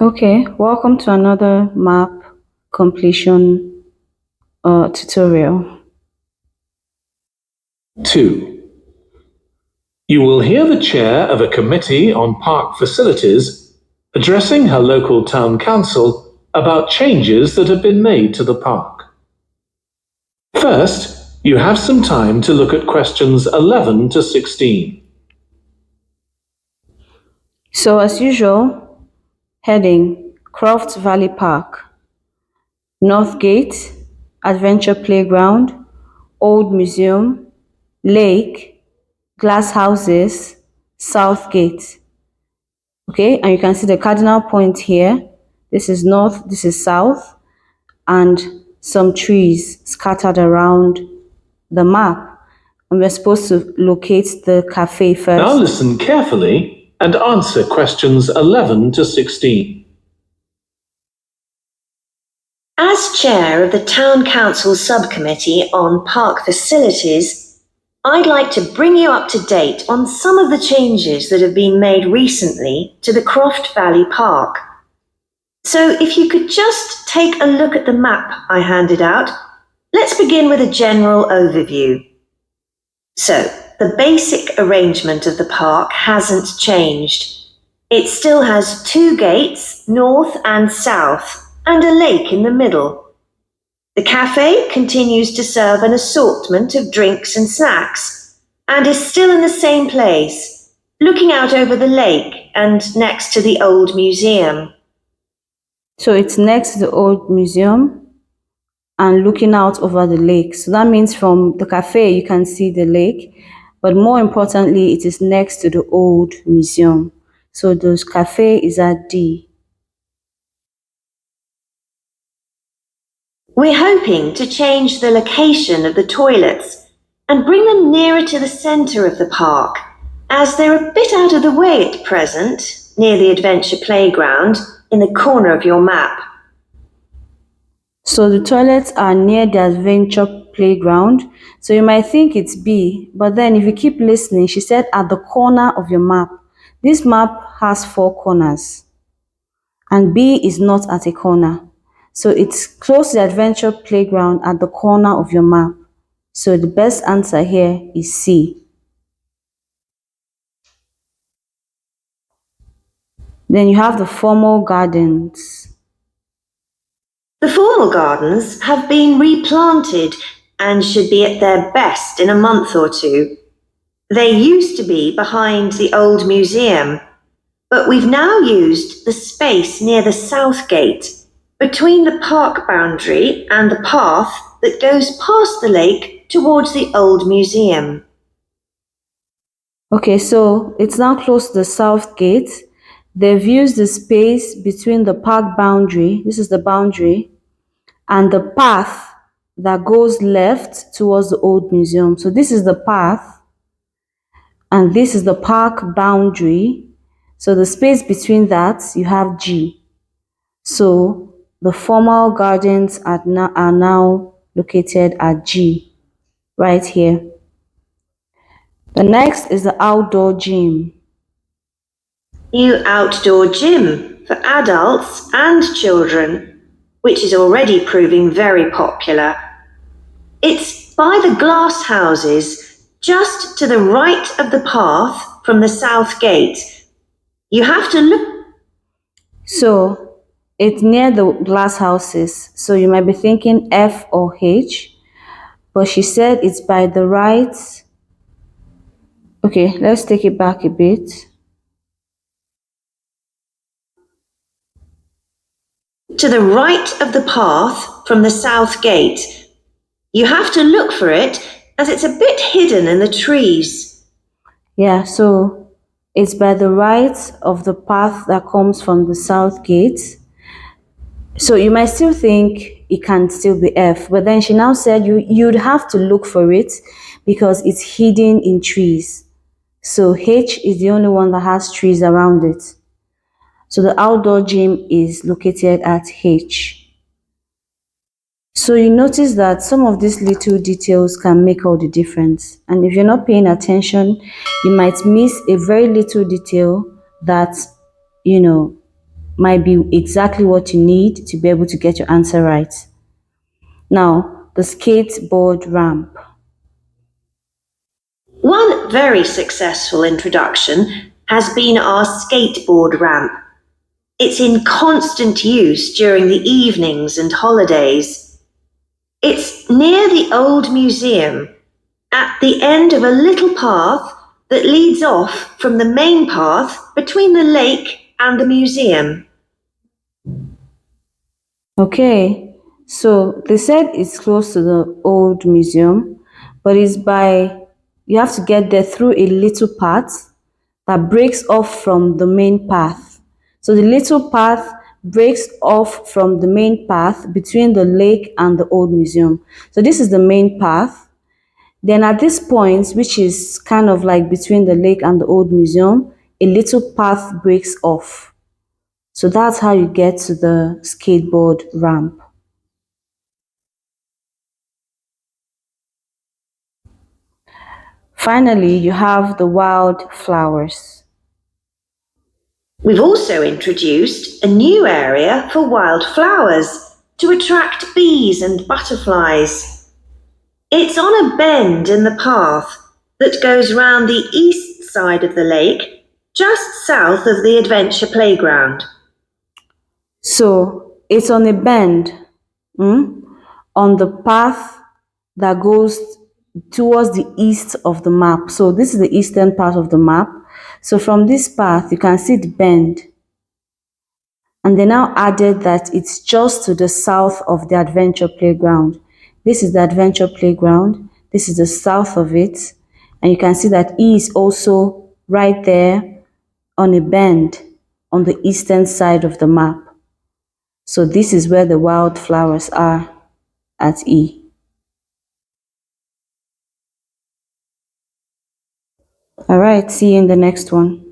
Okay, welcome to another map completion tutorial. 2. You will hear the chair of a committee on park facilities addressing her local town council about changes that have been made to the park. First, you have some time to look at questions 11 to 16. So as usual, heading Croft Valley Park, North Gate, Adventure Playground, Old Museum, Lake, Glass Houses, South Gate. Okay, and you can see the cardinal point here. This is north, this is south, and some trees scattered around the map. And we're supposed to locate the cafe first. Now listen carefully and answer questions 11 to 16. As chair of the Town Council Subcommittee on Park Facilities, I'd like to bring you up to date on some of the changes that have been made recently to the Croft Valley Park. So if you could just take a look at the map I handed out, let's begin with a general overview. So, the basic arrangement of the park hasn't changed. It still has 2 gates, north and south, and a lake in the middle. The cafe continues to serve an assortment of drinks and snacks, and is still in the same place, looking out over the lake and next to the old museum. So it's next to the old museum and looking out over the lake. So that means from the cafe you can see the lake, but more importantly, it is next to the old museum. So the cafe is at D. We're hoping to change the location of the toilets and bring them nearer to the centre of the park, as they're a bit out of the way at present, near the adventure playground, in the corner of your map. So the toilets are near the adventure playground. So you might think it's B, but then if you keep listening, she said at the corner of your map. This map has 4 corners, and B is not at a corner. So it's close to the adventure playground at the corner of your map. So the best answer here is C. Then you have the formal gardens. The formal gardens have been replanted and should be at their best in a month or 2. They used to be behind the old museum, but we've now used the space near the south gate, between the park boundary and the path that goes past the lake towards the old museum. Okay, so it's now close to the south gate. They've used the space between the park boundary, this is the boundary, and the path that goes left towards the old museum. So this is the path, and this is the park boundary. So the space between that, you have G. So the formal gardens are now located at G, right here. The next is the outdoor gym. New outdoor gym for adults and children, which is already proving very popular. It's by the glass houses, just to the right of the path from the south gate. You have to look. So it's near the glass houses. So you might be thinking F or H, but she said it's by the right. Okay, let's take it back a bit. To the right of the path from the south gate. You have to look for it, as it's a bit hidden in the trees. Yeah, so it's by the right of the path that comes from the south gate. So you might still think it can still be F, but then she now said you'd have to look for it because it's hidden in trees. So H is the only one that has trees around it. So the outdoor gym is located at H. So you notice that some of these little details can make all the difference. And if you're not paying attention, you might miss a very little detail that, might be exactly what you need to be able to get your answer right. Now, the skateboard ramp. One very successful introduction has been our skateboard ramp. It's in constant use during the evenings and holidays. It's near the old museum, at the end of a little path that leads off from the main path between the lake and the museum. Okay, so they said it's close to the old museum, but you have to get there through a little path that breaks off from the main path. So the little path breaks off from the main path between the lake and the old museum. So this is the main path. Then at this point, which is kind of like between the lake and the old museum, a little path breaks off. So that's how you get to the skateboard ramp. Finally, you have the wildflowers. We've also introduced a new area for wildflowers to attract bees and butterflies. It's on a bend in the path that goes round the east side of the lake, just south of the adventure playground. So it's on a bend on the path that goes towards the east of the map. So this is the eastern part of the map. So from this path, you can see the bend. And they now added that it's just to the south of the adventure playground. This is the adventure playground. This is the south of it. And you can see that E is also right there on a bend on the eastern side of the map. So this is where the wildflowers are at E. All right, see you in the next one.